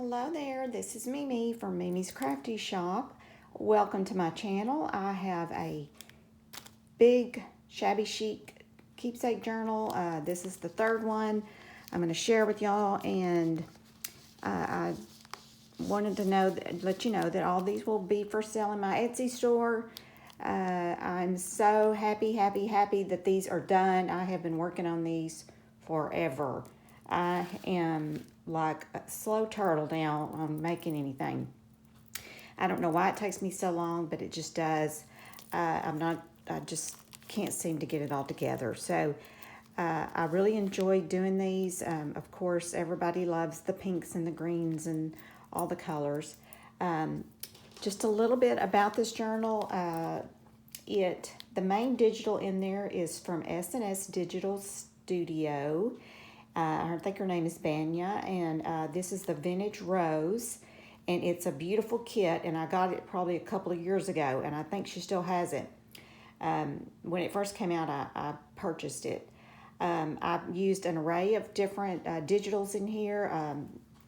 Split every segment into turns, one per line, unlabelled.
Hello there, this is Mimi from Mimi's Crafty Shop. Welcome to my channel. I have a big Shabby Chic Keepsake Journal. This is the third one I'm going to share with y'all, and I wanted to let you know that all these will be for sale in my Etsy store. I'm so happy that these are done. I have been working on these forever. I am like a slow turtle now on making anything. I don't know why it takes me so long, but it just does. I just can't seem to get it all together. So I really enjoy doing these. Of course, everybody loves the pinks and the greens and all the colors. Just a little bit about this journal. The main digital in there is from SSDigitalsStudio. I think her name is Banya, and this is the Vintage Rose, and it's a beautiful kit, and I got it probably a couple of years ago, and I think she still has it. When it first came out, I purchased it. I've used an array of different digitals in here,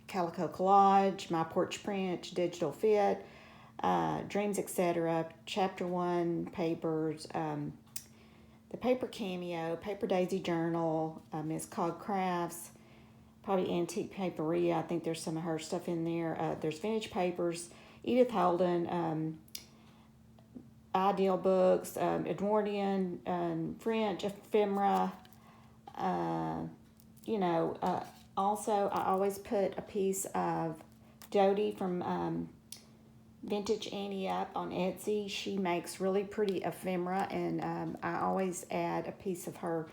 Calico Collage, My Porch Print, Digital Fit, Dreams, etc., Chapter 1 papers, the Paper Cameo, Paper Daisy Journal, Miss Cog Crafts, probably Antique Paperia. I think there's some of her stuff in there. There's Vintage Papers, Edith Holden, Ideal Books, Edwardian, French, ephemera. Also, I always put a piece of Dodie from Vintage Annie up on Etsy. She makes really pretty ephemera, and I always add a piece of her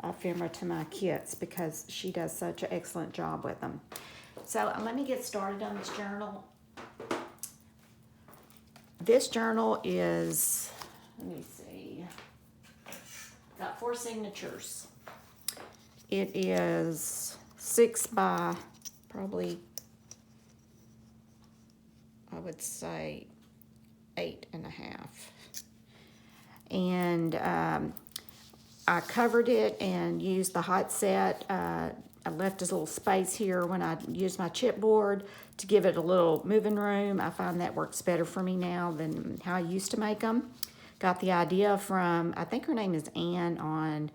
ephemera to my kits because she does such an excellent job with them. So let me get started on this journal. This journal is, let me see, got 4 signatures. It is 6 by probably, I would say 8.5. And I covered it and used the hot set. I left a little space here when I used my chipboard to give it a little moving room. I find that works better for me now than how I used to make them. Got the idea from, I think her name is Ann on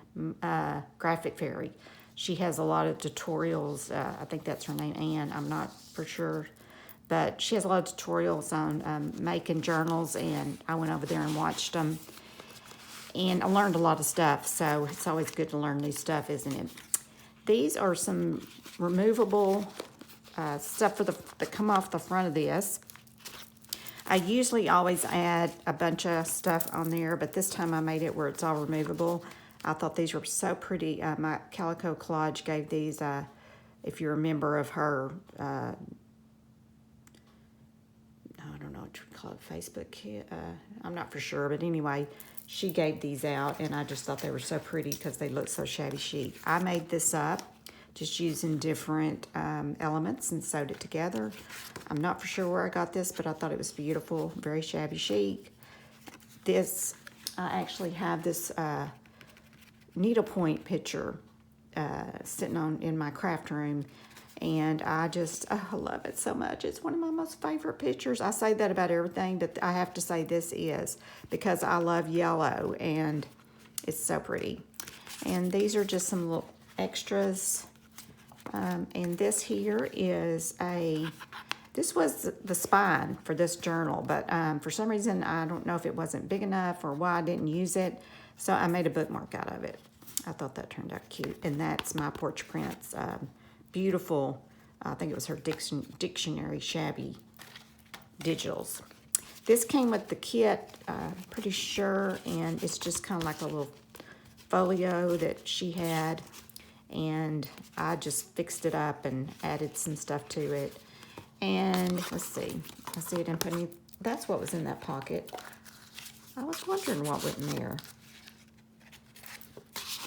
Graphic Fairy. She has a lot of tutorials. I think that's her name, Ann. I'm not for sure. But she has a lot of tutorials on making journals, and I went over there and watched them. And I learned a lot of stuff, so it's always good to learn new stuff, isn't it? These are some removable stuff that come off the front of this. I usually always add a bunch of stuff on there, but this time I made it where it's all removable. I thought these were so pretty. My Calico Collage gave these, if you're a member of her, I don't know what you call it, Facebook kit. I'm not for sure, but anyway, she gave these out, and I just thought they were so pretty because they look so shabby chic. I made this up just using different elements and sewed it together. I'm not for sure where I got this, but I thought it was beautiful, very shabby chic. This, I actually have this needlepoint picture sitting in my craft room, and I love it so much. It's one of my most favorite pictures. I say that about everything, but I have to say this is because I love yellow, and it's so pretty. And these are just some little extras. And this here is this was the spine for this journal, but for some reason, I don't know if it wasn't big enough or why I didn't use it, so I made a bookmark out of it. I thought that turned out cute, and that's My Porch Prints. Beautiful, I think it was her dictionary shabby digitals. This came with the kit, pretty sure, and it's just kind of like a little folio that she had, and I just fixed it up and added some stuff to it. And let's see, I see it in putting, that's what was in that pocket. I was wondering what went in there.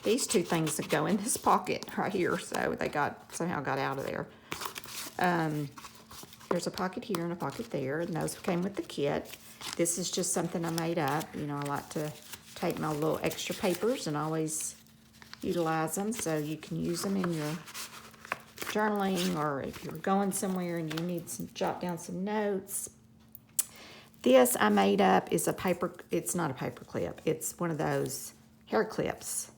These 2 things that go in this pocket right here, so they somehow got out of there. There's a pocket here and a pocket there, and those came with the kit. This is just something I made up. You know, I like to take my little extra papers and always utilize them, so you can use them in your journaling, or if you're going somewhere and you need to jot down some notes. This I made up is a paper, it's not a paper clip, it's one of those hair clips.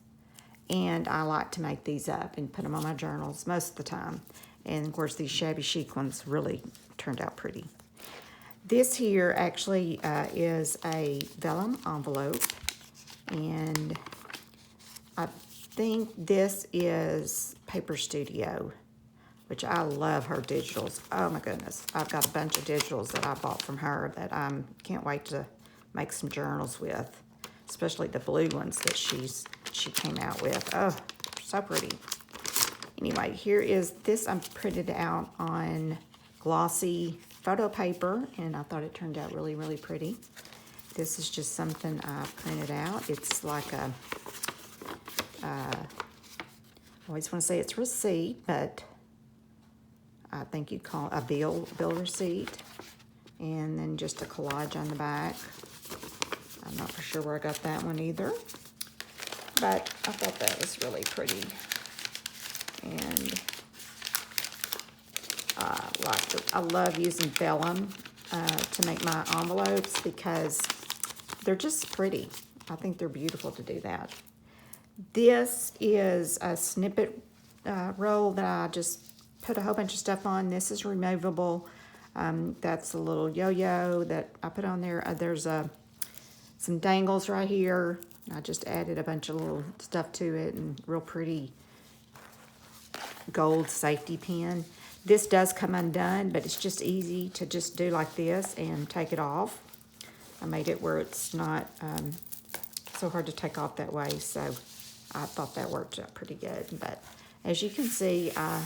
And I like to make these up and put them on my journals most of the time. And of course these Shabby Chic ones really turned out pretty. This here actually is a vellum envelope, and I think this is Paper Studio, which I love her digitals. Oh my goodness, I've got a bunch of digitals that I bought from her that I can't wait to make some journals with, especially the blue ones that she came out with. Oh, so pretty. Anyway, here is this. I'm printed out on glossy photo paper, and I thought it turned out really, really pretty. This is just something I printed out. It's like a, I always want to say it's receipt, but I think you'd call it a bill receipt. And then just a collage on the back. I'm not for sure where I got that one either, but I thought that was really pretty. And I love using vellum to make my envelopes because they're just pretty. I think they're beautiful to do that. This is a snippet roll that I just put a whole bunch of stuff on. This is removable. That's a little yo-yo that I put on there. There's some dangles right here. I just added a bunch of little stuff to it, and real pretty gold safety pin. This does come undone, but it's just easy to just do like this and take it off. I made it where it's not so hard to take off that way, so I thought that worked out pretty good. But as you can see, I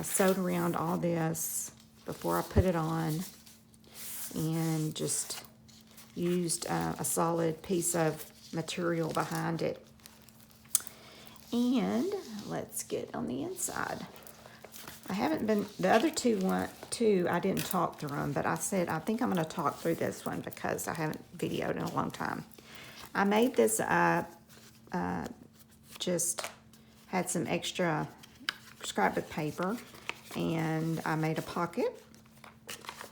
sewed around all this before I put it on, and just used a solid piece of material behind it. And let's get on the inside. I haven't been, the other two I didn't talk through them, but I said I think I'm going to talk through this one because I haven't videoed in a long time. I made this up, just had some extra scrapbook paper, and I made a pocket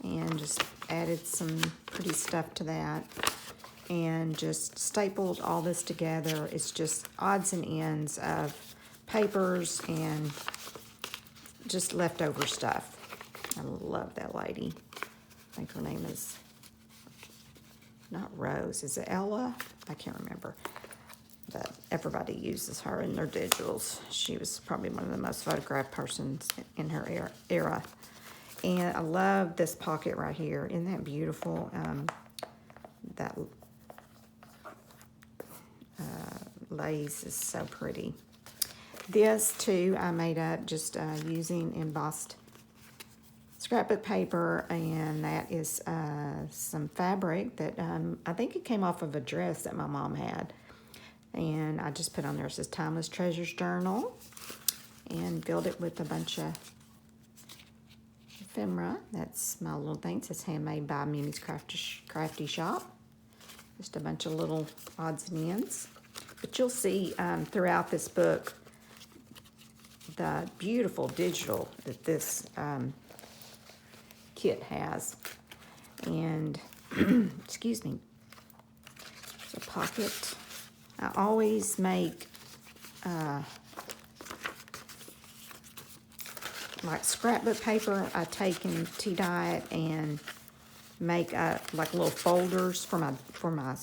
and just added some pretty stuff to that, and just stapled all this together. It's just odds and ends of papers and just leftover stuff. I love that lady. I think her name is not Rose. Is it Ella? I can't remember. But everybody uses her in their digitals. She was probably one of the most photographed persons in her era. And I love this pocket right here. Isn't that beautiful? That lace is so pretty. This too I made up just using embossed scrapbook paper, and that is some fabric that I think it came off of a dress that my mom had. And I just put on there, it says Timeless Treasures Journal, and filled it with a bunch of ephemera. That's my little thing. It says handmade by Mimi's Crafty Shop. Just a bunch of little odds and ends. But you'll see throughout this book the beautiful digital that this kit has. And, excuse me, the pocket. I always make like scrapbook paper. I take and tea dye it and make like little folders for my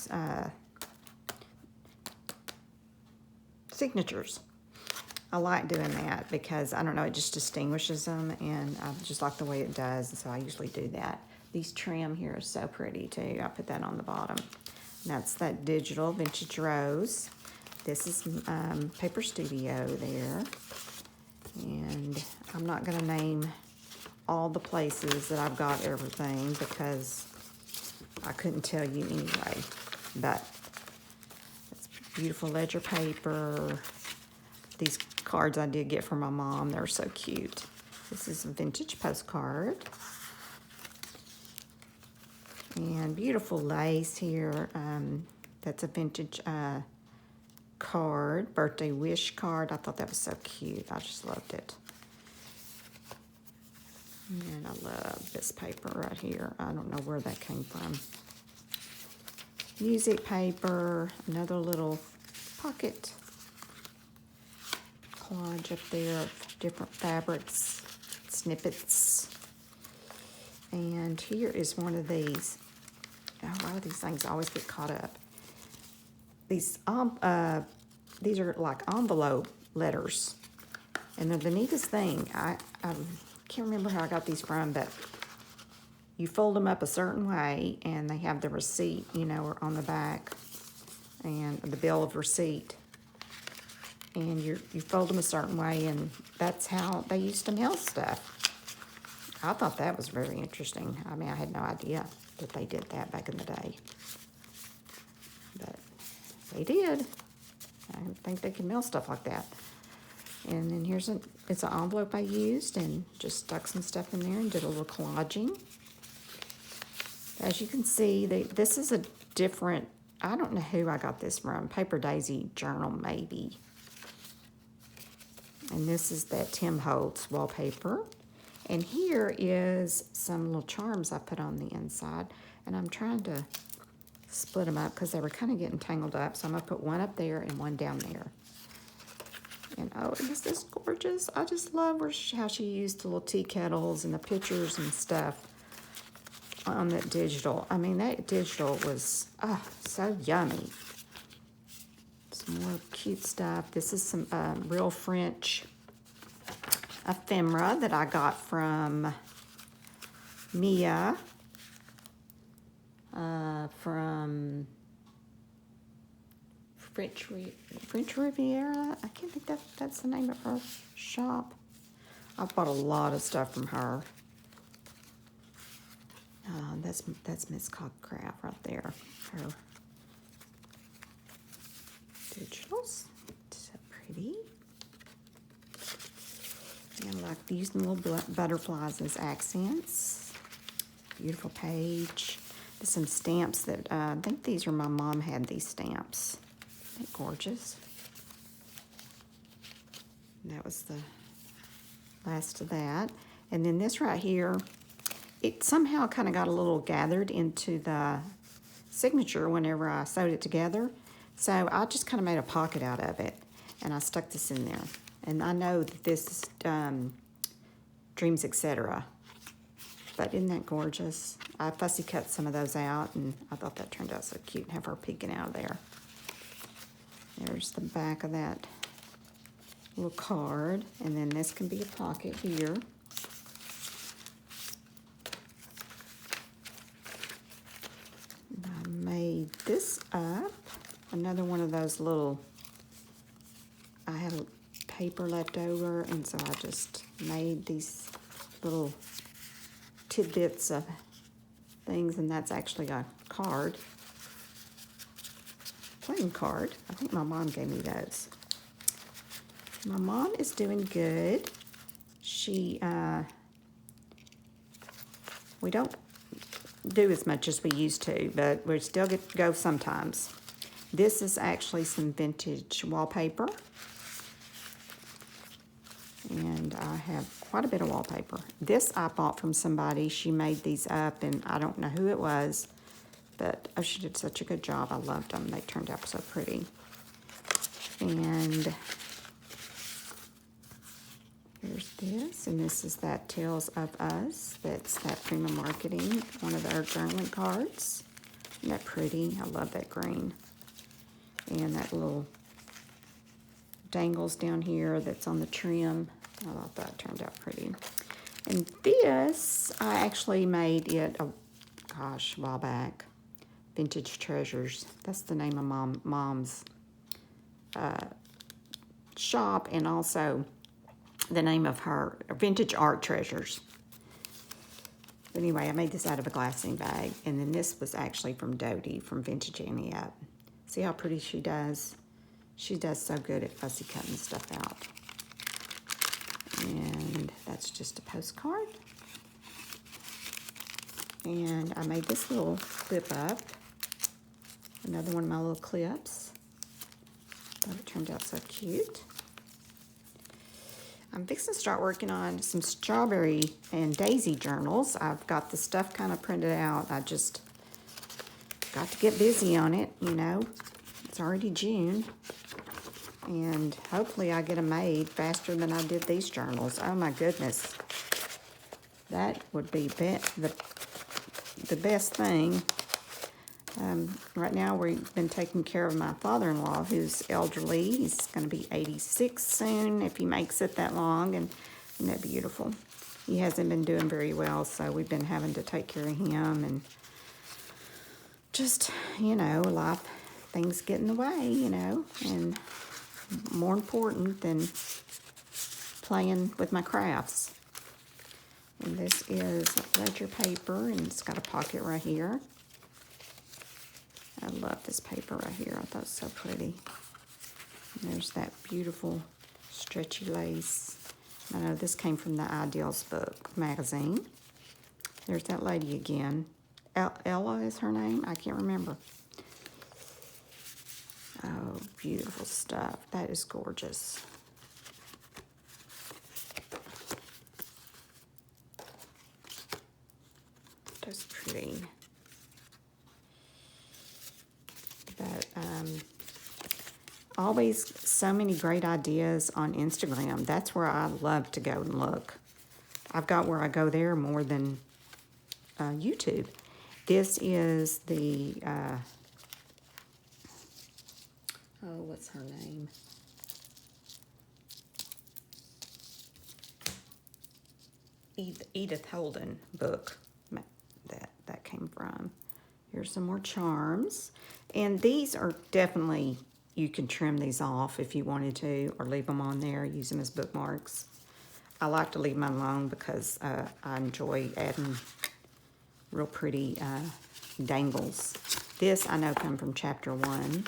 signatures. I like doing that because, I don't know, it just distinguishes them, and I just like the way it does, and so I usually do that. These trim here are so pretty too. I put that on the bottom. That's that digital vintage rose. This is Paper Studio there. And I'm not going to name all the places that I've got everything because I couldn't tell you anyway. But it's beautiful ledger paper. These cards I did get from my mom. They're so cute. This is a vintage postcard. And beautiful lace here. That's a vintage card, birthday wish card. I thought that was so cute. I just loved it. And I love this paper right here. I don't know where that came from. Music paper, another little pocket collage up there of different fabrics, snippets. And here is one of these. Oh, a lot of these things always get caught up. These are like envelope letters. And they're the neatest thing. I can't remember how I got these from, but you fold them up a certain way, and they have the receipt, you know, on the back, and the bill of receipt. And you fold them a certain way, and that's how they used to mail stuff. I thought that was very interesting. I mean, I had no idea that they did that back in the day. But they did. I didn't think they could mail stuff like that. And then it's an envelope I used and just stuck some stuff in there and did a little collaging. As you can see, this is a different, I don't know who I got this from, Paper Daisy Journal maybe. And this is that Tim Holtz wallpaper. And here is some little charms I put on the inside. And I'm trying to split them up because they were kind of getting tangled up. So I'm going to put one up there and one down there. And oh, is this gorgeous? I just love how she used the little tea kettles and the pictures and stuff on that digital. I mean, that digital was so yummy. Some more cute stuff. This is some real French ephemera that I got from Mia from French Riviera. I can't think that's the name of her shop. I bought a lot of stuff from her. That's Miss Craft right there. Her digitals. So pretty. And I like using little butterflies as accents. Beautiful page. There's some stamps that I think these are my mom had these stamps. Isn't that gorgeous? And that was the last of that. And then this right here, it somehow kind of got a little gathered into the signature whenever I sewed it together. So I just kind of made a pocket out of it, and I stuck this in there. And I know that this is Dreams, etc. But isn't that gorgeous? I fussy cut some of those out, and I thought that turned out so cute, and have her peeking out of there. There's the back of that little card, and then this can be a pocket here. And I made this up. Another one of those little, I had paper left over, and so I just made these little tidbits of things, and that's actually a card. Playing card. I think my mom gave me those. My mom is doing good. She, we don't do as much as we used to, but we still get to go sometimes. This is actually some vintage wallpaper. And I have quite a bit of wallpaper. This I bought from somebody. She made these up, and I don't know who it was. But oh, she did such a good job. I loved them. They turned out so pretty. And here's this. And this is that Tales of Us. That's that Prima Marketing, one of their journaling cards. Isn't that pretty? I love that green. And that little dangles down here that's on the trim. I thought that turned out pretty. And this, I actually made it, a while back. Vintage Treasures. That's the name of Mom's shop, and also the name of her Vintage Art Treasures. But anyway, I made this out of a glassine bag, and then this was actually from Dodie from Vintage Annie Up. See how pretty she does? She does so good at fussy cutting stuff out. And that's just a postcard. And I made this little clip up. Another one of my little clips. Thought it turned out so cute. I'm fixing to start working on some strawberry and daisy journals. I've got the stuff kind of printed out. I just got to get busy on it, you know. It's already June. And hopefully I get them made faster than I did these journals. Oh my goodness. That would be the best thing. Right now we've been taking care of my father-in-law who's elderly. He's going to be 86 soon if he makes it that long. And isn't that beautiful? He hasn't been doing very well, so we've been having to take care of him. And just, you know, life, things get in the way, you know. And more important than playing with my crafts. And this is ledger paper, and it's got a pocket right here. I love this paper right here. I thought it was so pretty. And there's that beautiful stretchy lace. I know this came from the Ideals book magazine. There's that lady again. Ella is her name? I can't remember. Oh, beautiful stuff. That is gorgeous. That's pretty. But always so many great ideas on Instagram. That's where I love to go and look. I've got where I go there more than YouTube. This is the, oh, what's her name? Edith Holden book that came from. Here's some more charms. And these are definitely, you can trim these off if you wanted to, or leave them on there, use them as bookmarks. I like to leave them alone because I enjoy adding real pretty dangles. This I know come from Chapter 1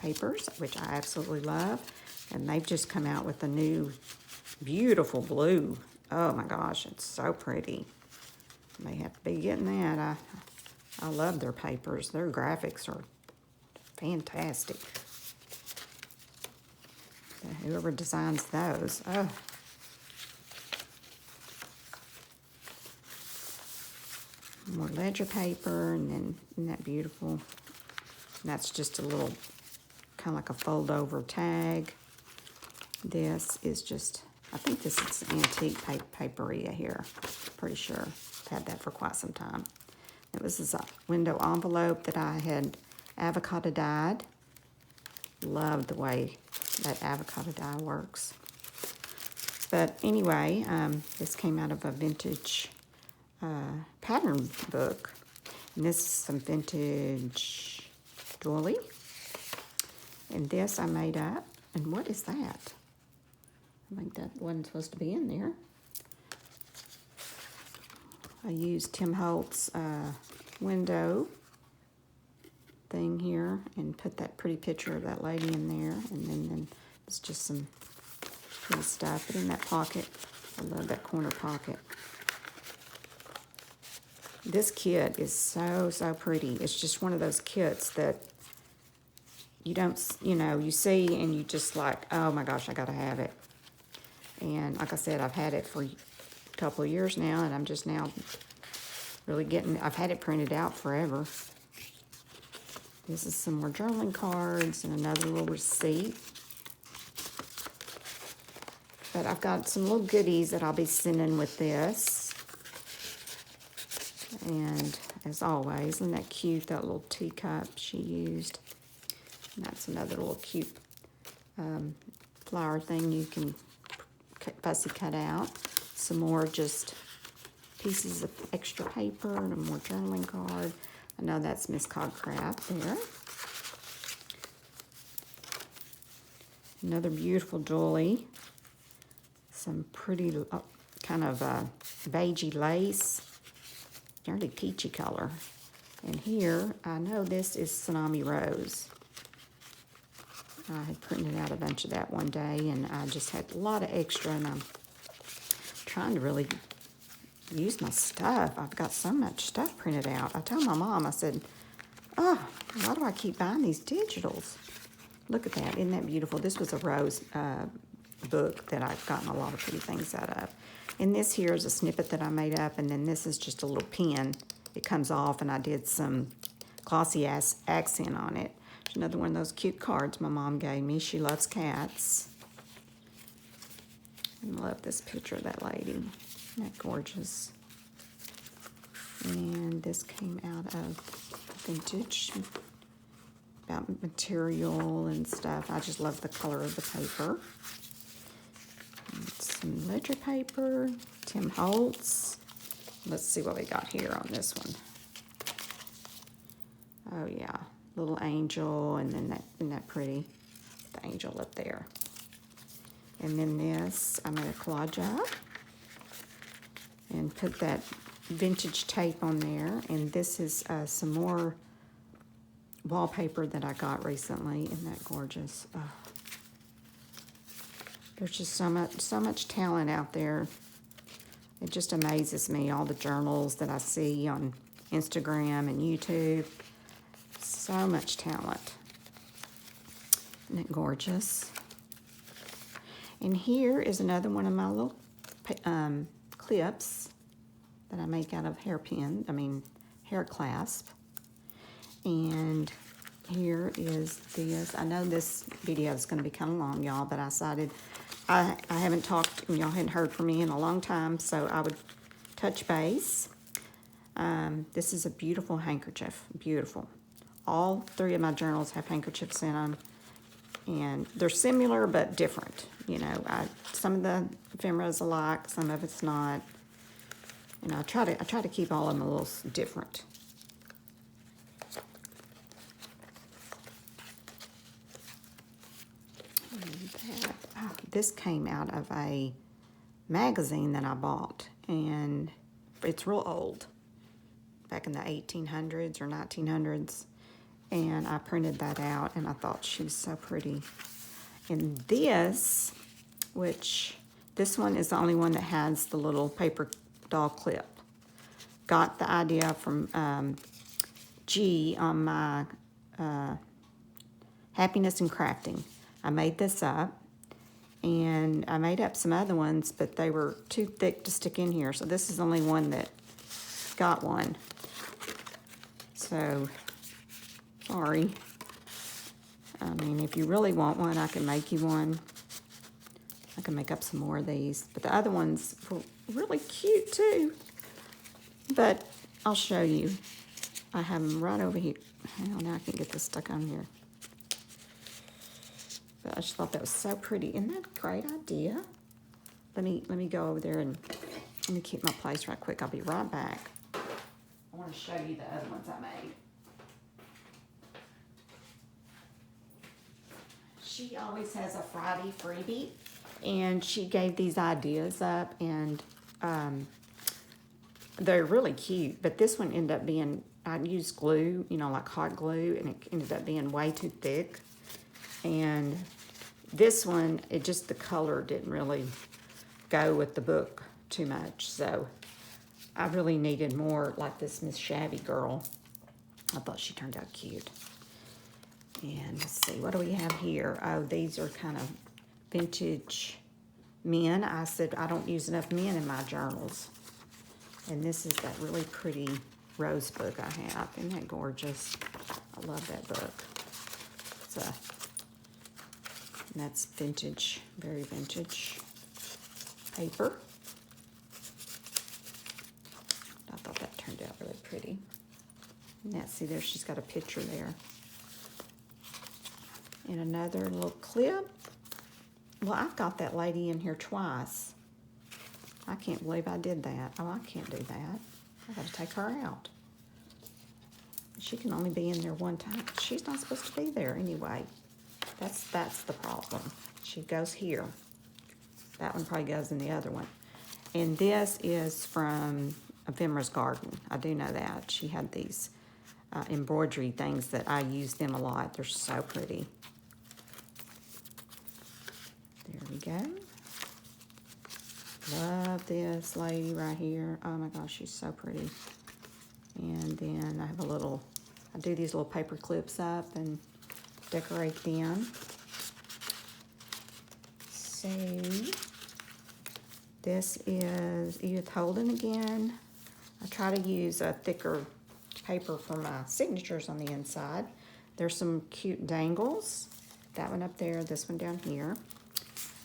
papers, which I absolutely love. And they've just come out with a new beautiful blue. Oh my gosh, it's so pretty. They have to be getting that. I love their papers. Their graphics are fantastic. Whoever designs those, oh. More ledger paper, and then isn't that beautiful? And that's just a little, kind of like a fold over tag. This is just, I think this is antique paperia here. Pretty sure I've had that for quite some time. It was this window envelope that I had avocado dyed. Love the way that avocado dye works. But anyway, this came out of a vintage pattern book. And this is some vintage jewelry. And this I made up. And what is that? I think that wasn't supposed to be in there. I used Tim Holt's window thing here and put that pretty picture of that lady in there. And then it's just some pretty stuff. Put in that pocket. I love that corner pocket. This kit is so, so pretty. It's just one of those kits that you don't, you know, you see and you just like, oh my gosh, I gotta have it. And like I said, I've had it for a couple of years now, and I'm just now really getting, I've had it printed out forever. This is some more journaling cards and another little receipt. But I've got some little goodies that I'll be sending with this. And as always, isn't that cute, that little teacup she used? And that's another little cute flower thing you can fussy cut out. Some more just pieces of extra paper and a more journaling card. I know that's Miss Codcraft there. Another beautiful jewelry. Some pretty kind of beigey lace. Very peachy color. And here, I know this is Tsunami Rose. I had printed out a bunch of that one day, and I just had a lot of extra, and I'm trying to really use my stuff. I've got so much stuff printed out. I told my mom, I said, oh, why do I keep buying these digitals? Look at that. Isn't that beautiful? This was a rose book that I've gotten a lot of pretty things out of. And this here is a snippet that I made up, and then this is just a little pin. It comes off, and I did some glossy accent on it. There's another one of those cute cards my mom gave me. She loves cats. I love this picture of that lady. Isn't that gorgeous? And this came out of vintage, about material and stuff. I just love the color of the paper. And some ledger paper, Tim Holtz. Let's see what we got here on this one. Oh yeah, little angel, and then that, isn't that pretty? The angel up there. And then this, I made a collage of and put that vintage tape on there. And this is some more wallpaper that I got recently. Isn't that gorgeous? Oh. There's just so much talent out there. It just amazes me, all the journals that I see on Instagram and YouTube. So much talent. Isn't it gorgeous? And here is another one of my little clips that I make out of hair clasp. And here is this. I know this video is going to be kind of long, y'all, but I decided I haven't talked, and y'all hadn't heard from me in a long time, so I would touch base. This is a beautiful handkerchief, beautiful. All three of my journals have handkerchiefs in them, and they're similar but different. You know, some of the ephemeras alike, some of it's not. You know, I try to keep all of them a little different. This came out of a magazine that I bought, and it's real old, back in the 1800s or 1900s, and I printed that out, and I thought she was so pretty. And this, which this one is the only one that has the little paper doll clip. Got the idea from G on my Happiness in Crafting. I made this up, and I made up some other ones, but they were too thick to stick in here, so this is the only one that got one. So, sorry. I mean, if you really want one, I can make you one. I can make up some more of these, but the other ones were really cute too. But I'll show you. I have them right over here. Hang on, now I can get this stuck on here. But I just thought that was so pretty. Isn't that a great idea? Let me go over there and let me keep my place right quick. I'll be right back. I want to show you the other ones I made. She always has a Friday freebie, and she gave these ideas up, and they're really cute. But this one ended up being, I used glue, you know, like hot glue, and it ended up being way too thick. And this one, it just, the color didn't really go with the book too much. So I really needed more like this Miss Shabby girl. I thought she turned out cute. And let's see, what do we have here? Oh, these are kind of vintage men. I said I don't use enough men in my journals. And this is that really pretty rose book I have. Isn't that gorgeous? I love that book. It's a, and that's vintage, very vintage paper. I thought that turned out really pretty. Now, see there, she's got a picture there. And another little clip. Well, I've got that lady in here twice. I can't believe I did that. Oh, I can't do that. I got to take her out. She can only be in there one time. She's not supposed to be there anyway. That's the problem. She goes here. That one probably goes in the other one. And this is from Ephemera's Garden. I do know that. She had these embroidery things that I use them a lot. They're so pretty. There we go. Love this lady right here. Oh my gosh, she's so pretty. And then I have a little, I do these little paper clips up and decorate them. So this is Edith Holden again. I try to use a thicker paper for my signatures on the inside. There's some cute dangles. That one up there, this one down here.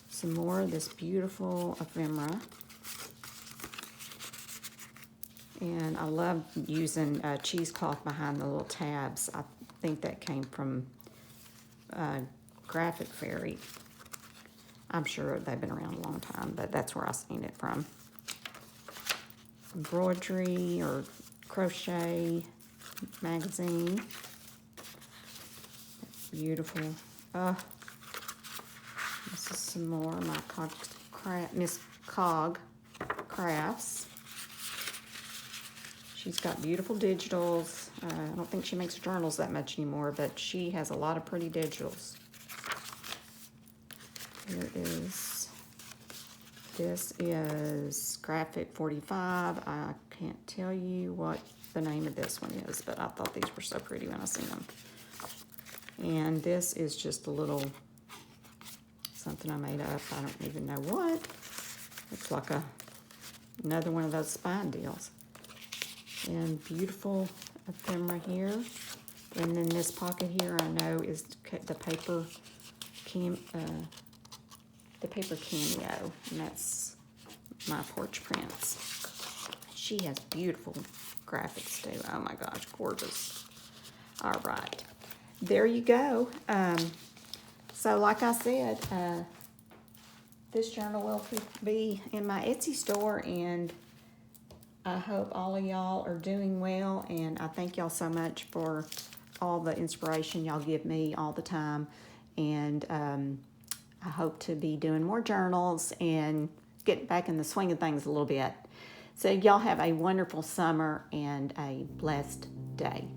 Some more of this beautiful ephemera. And I love using cheesecloth behind the little tabs. I think that came from Graphic Fairy. I'm sure they've been around a long time, but that's where I've seen it from. Embroidery or crochet magazine. That's beautiful. This is some more of my Miss Cog crafts. She's got beautiful digitals. I don't think she makes journals that much anymore, but she has a lot of pretty digitals. This is Graphic 45. I can't tell you what the name of this one is, but I thought these were so pretty when I seen them. And this is just a little something I made up. I don't even know what. Looks like another one of those spine deals. And beautiful ephemera here. And then this pocket here I know is the paper cameo, and that's my porch prints. She has beautiful graphics too. Oh my gosh, gorgeous. All right, there you go. So like I said, this journal will be in my Etsy store, and I hope all of y'all are doing well, and I thank y'all so much for all the inspiration y'all give me all the time, and I hope to be doing more journals and get back in the swing of things a little bit. So y'all have a wonderful summer and a blessed day.